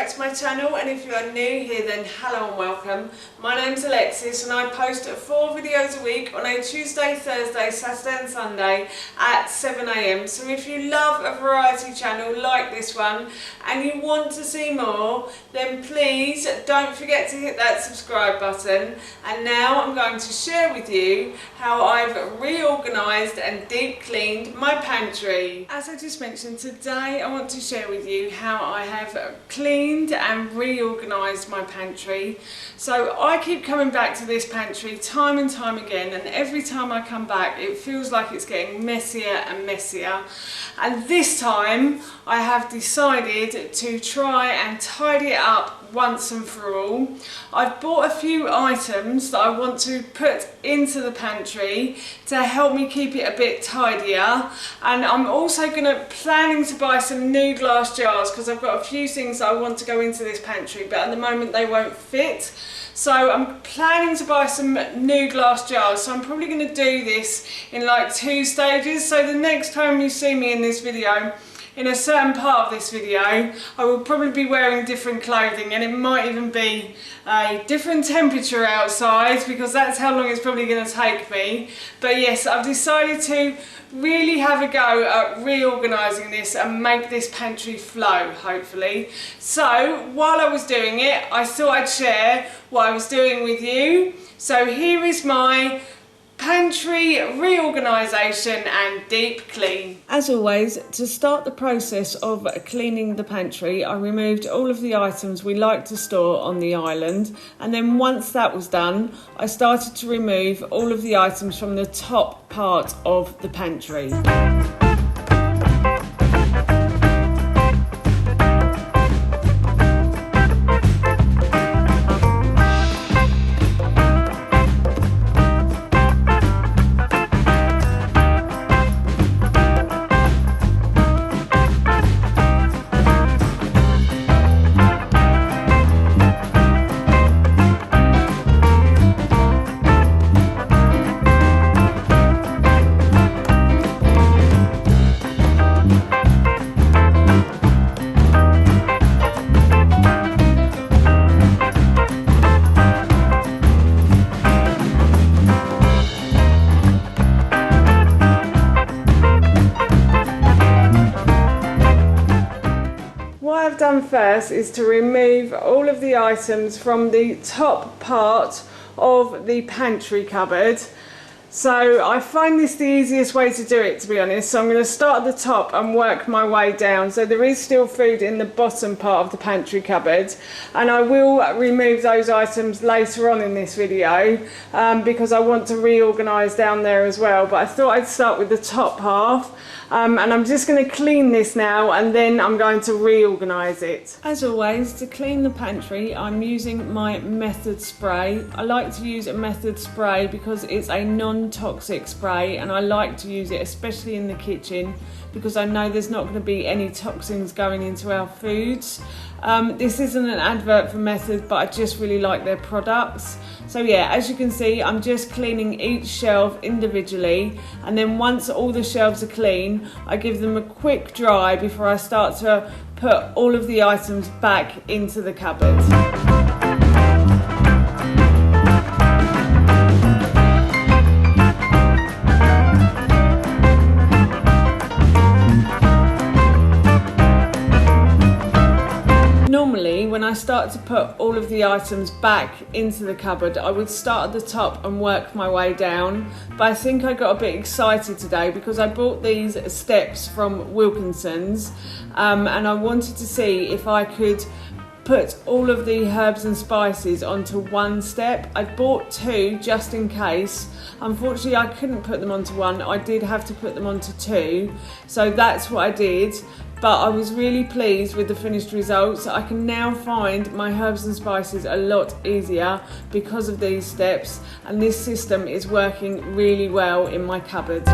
back to my channel, and if you are new here then hello and welcome. My name's Alexis and I post 4 videos a week on a Tuesday, Thursday, Saturday and Sunday at 7 AM. So if you love a variety channel like this one and you want to see more, then please don't forget to hit that subscribe button. And now I'm going to share with you how I've reorganised and deep cleaned my pantry. As I just mentioned, today I want to share with you how I have cleaned and reorganised my pantry. So I keep coming back to this pantry time and time again, and every time I come back it feels like it's getting messier and messier. And this time I have decided to try and tidy it up once and for all. I've bought a few items that I want to put into the pantry to help me keep it a bit tidier, and I'm also planning to buy some new glass jars because I've got a few things that I want to go into this pantry, but at the moment they won't fit. So I'm planning to buy some new glass jars, so I'm probably going to do this in like 2 stages. So the next time you see me in this video, in a certain part of this video, I will probably be wearing different clothing, and it might even be a different temperature outside because that's how long it's probably going to take me. But yes, I've decided to really have a go at reorganising this and make this pantry flow, hopefully. So while I was doing it, I thought I'd share what I was doing with you. So here is my pantry reorganisation and deep clean. As always, to start the process of cleaning the pantry, I removed all of the items we like to store on the island, and then once that was done, I started to remove all of the items from the top part of the pantry. What I've done first is to remove all of the items from the top part of the pantry cupboard. So I find this the easiest way to do it, to be honest. So I'm going to start at the top and work my way down. So there is still food in the bottom part of the pantry cupboard, and I will remove those items later on in this video because I want to reorganise down there as well. But I thought I'd start with the top half. And I'm just going to clean this now, and then I'm going to reorganise it. As always, to clean the pantry, I'm using my Method spray. I like to use a Method spray because it's a non-toxic spray, and I like to use it especially in the kitchen because I know there's not going to be any toxins going into our foods. This isn't an advert for Method, but I just really like their products. So yeah, as you can see, I'm just cleaning each shelf individually, and then once all the shelves are clean, I give them a quick dry before I start to put all of the items back into the cupboard. Normally, when I start to put all of the items back into the cupboard, I would start at the top and work my way down. But I think I got a bit excited today because I bought these steps from Wilkinson's, and I wanted to see if I could put all of the herbs and spices onto one step. I bought 2 just in case. Unfortunately, I couldn't put them onto one. I did have to put them onto 2. So that's what I did. But I was really pleased with the finished results. I can now find my herbs and spices a lot easier because of these steps, and this system is working really well in my cupboard.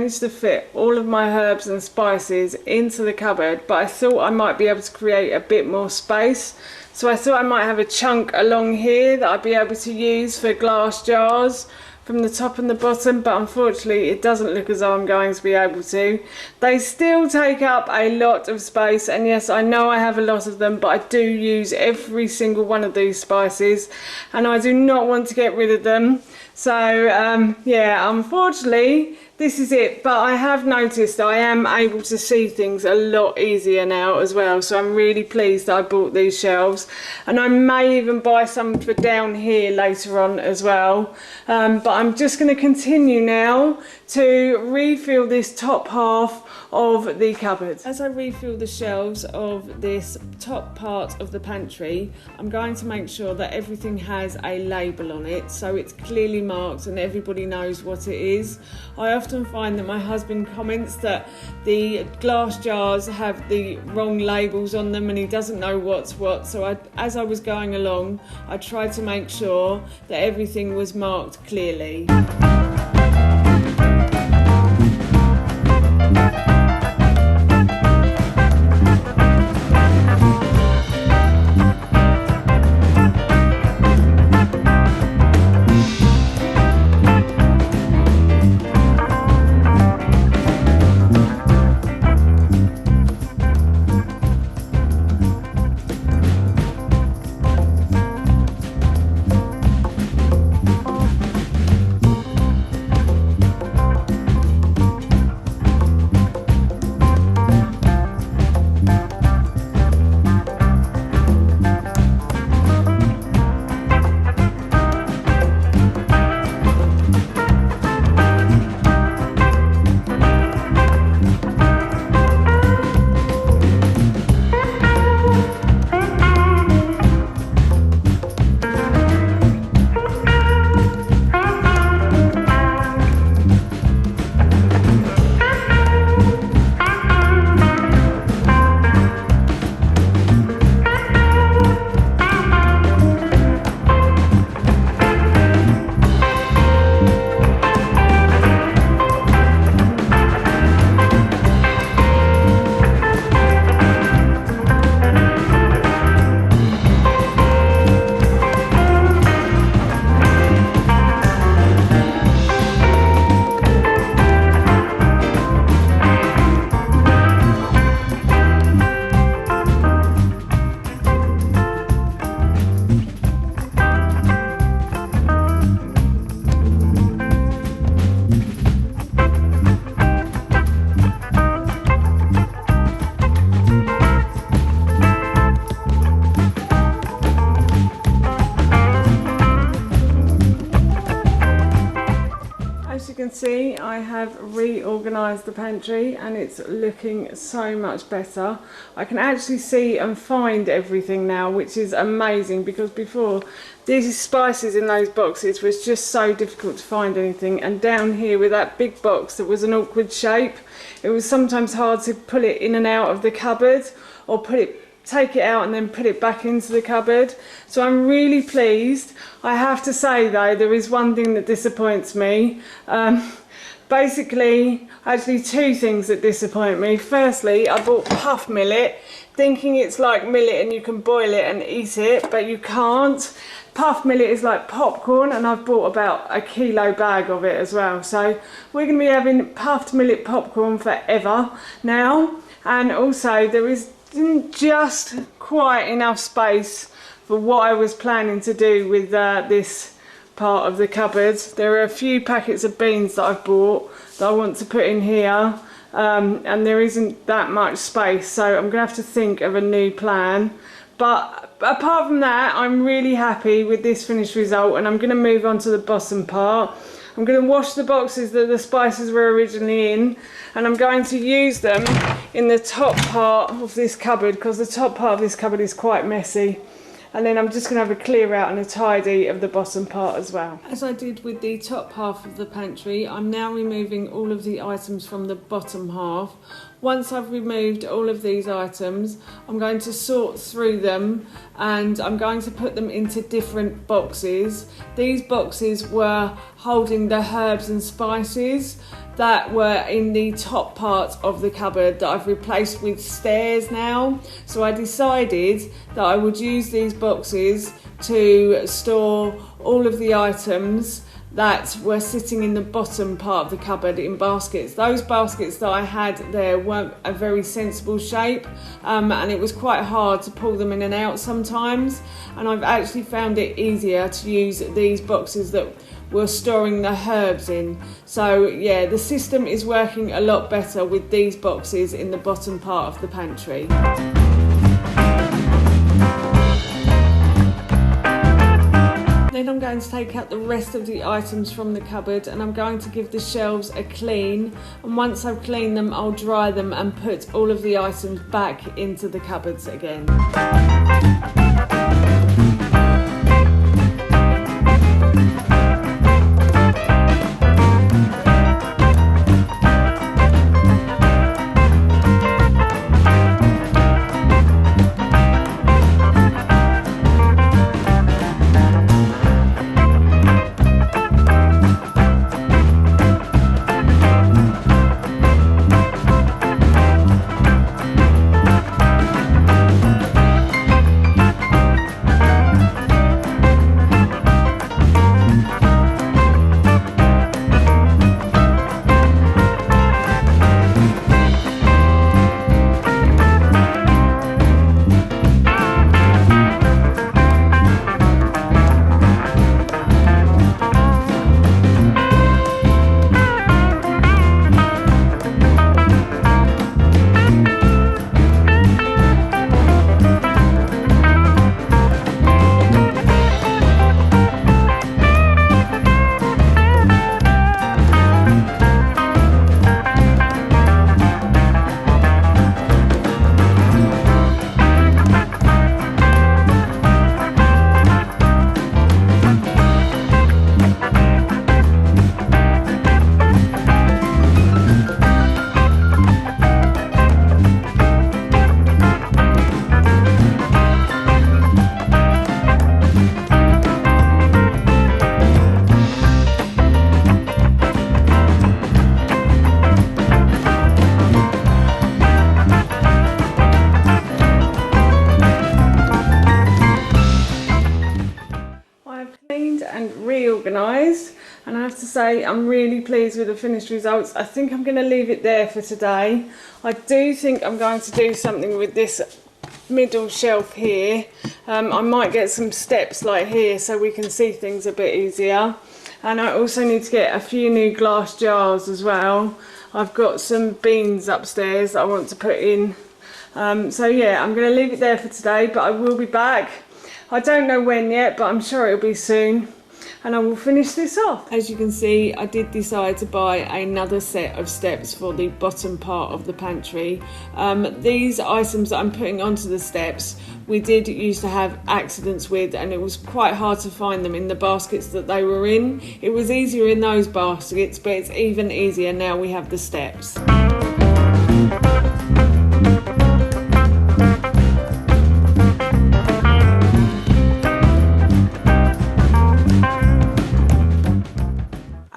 managed to fit all of my herbs and spices into the cupboard, but I thought I might be able to create a bit more space. So I thought I might have a chunk along here that I'd be able to use for glass jars from the top and the bottom, but unfortunately it doesn't look as though I'm going to be able to. They still take up a lot of space, and yes, I know I have a lot of them, but I do use every single one of these spices and I do not want to get rid of them. So yeah, unfortunately this is it, but I have noticed I am able to see things a lot easier now as well, so I'm really pleased that I bought these shelves, and I may even buy some for down here later on as well. But I'm just going to continue now to refill this top half of the cupboard. As I refill the shelves of this top part of the pantry, I'm going to make sure that everything has a label on it, so it's clearly marked and everybody knows what it is. I often find that my husband comments that the glass jars have the wrong labels on them and he doesn't know what's what, so as I was going along, I tried to make sure that everything was marked clearly. See, I have reorganised the pantry and it's looking so much better. I can actually see and find everything now, which is amazing, because before these spices in those boxes was just so difficult to find anything, and down here with that big box that was an awkward shape, it was sometimes hard to pull it in and out of the cupboard, or take it out and then put it back into the cupboard. So I'm really pleased. I have to say though, there is one thing that disappoints me. Basically, actually two things that disappoint me. Firstly, I bought puff millet, thinking it's like millet and you can boil it and eat it, but you can't. Puff millet is like popcorn, and I've bought about a kilo bag of it as well. So we're going to be having puffed millet popcorn forever now. And also there is just quite enough space for what I was planning to do with this part of the cupboard. There are a few packets of beans that I've bought that I want to put in here, and there isn't that much space, so I'm gonna have to think of a new plan. But apart from that, I'm really happy with this finished result, and I'm gonna move on to the bottom part. I'm going to wash the boxes that the spices were originally in, and I'm going to use them in the top part of this cupboard, because the top part of this cupboard is quite messy. And then I'm just going to have a clear out and a tidy of the bottom part as well. As I did with the top half of the pantry, I'm now removing all of the items from the bottom half. Once I've removed all of these items, I'm going to sort through them and I'm going to put them into different boxes. These boxes were holding the herbs and spices. that were in the top part of the cupboard that I've replaced with stairs now. So I decided that I would use these boxes to store all of the items that were sitting in the bottom part of the cupboard in baskets. Those baskets that I had there weren't a very sensible shape, and it was quite hard to pull them in and out sometimes, and I've actually found it easier to use these boxes that we're storing the herbs in. So yeah, the system is working a lot better with these boxes in the bottom part of the pantry. Then I'm going to take out the rest of the items from the cupboard and I'm going to give the shelves a clean, and once I've cleaned them I'll dry them and put all of the items back into the cupboards again. Reorganised, and I have to say I'm really pleased with the finished results. I think I'm going to leave it there for today. I do think I'm going to do something with this middle shelf here. I might get some steps like here so we can see things a bit easier, and I also need to get a few new glass jars as well. I've got some beans upstairs that I want to put in. So yeah, I'm going to leave it there for today, but I will be back. I don't know when yet, but I'm sure it'll be soon, and I will finish this off. As you can see, I did decide to buy another set of steps for the bottom part of the pantry. These items that I'm putting onto the steps, we did used to have accidents with, and it was quite hard to find them in the baskets that they were in. It was easier in those baskets, but it's even easier now we have the steps.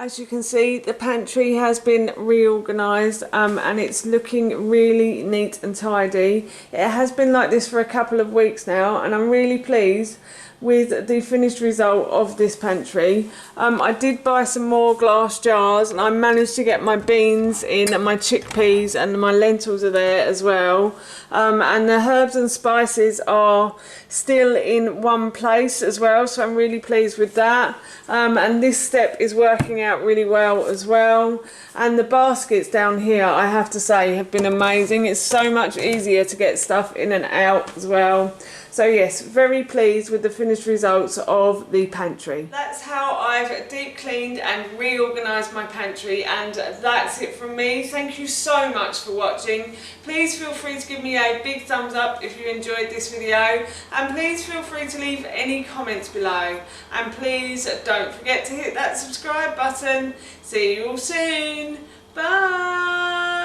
As you can see, the pantry has been reorganised, and it's looking really neat and tidy. It has been like this for a couple of weeks now, and I'm really pleased with the finished result of this pantry. I did buy some more glass jars, and I managed to get my beans in, and my chickpeas and my lentils are there as well. And the herbs and spices are still in one place as well, so I'm really pleased with that. And this step is working out really well as well. And the baskets down here, I have to say, have been amazing. It's so much easier to get stuff in and out as well. So yes, very pleased with the finished results of the pantry. That's how I've deep cleaned and reorganised my pantry, and that's it from me. Thank you so much for watching. Please feel free to give me a big thumbs up if you enjoyed this video, and please feel free to leave any comments below. And please don't forget to hit that subscribe button. See you all soon. Bye.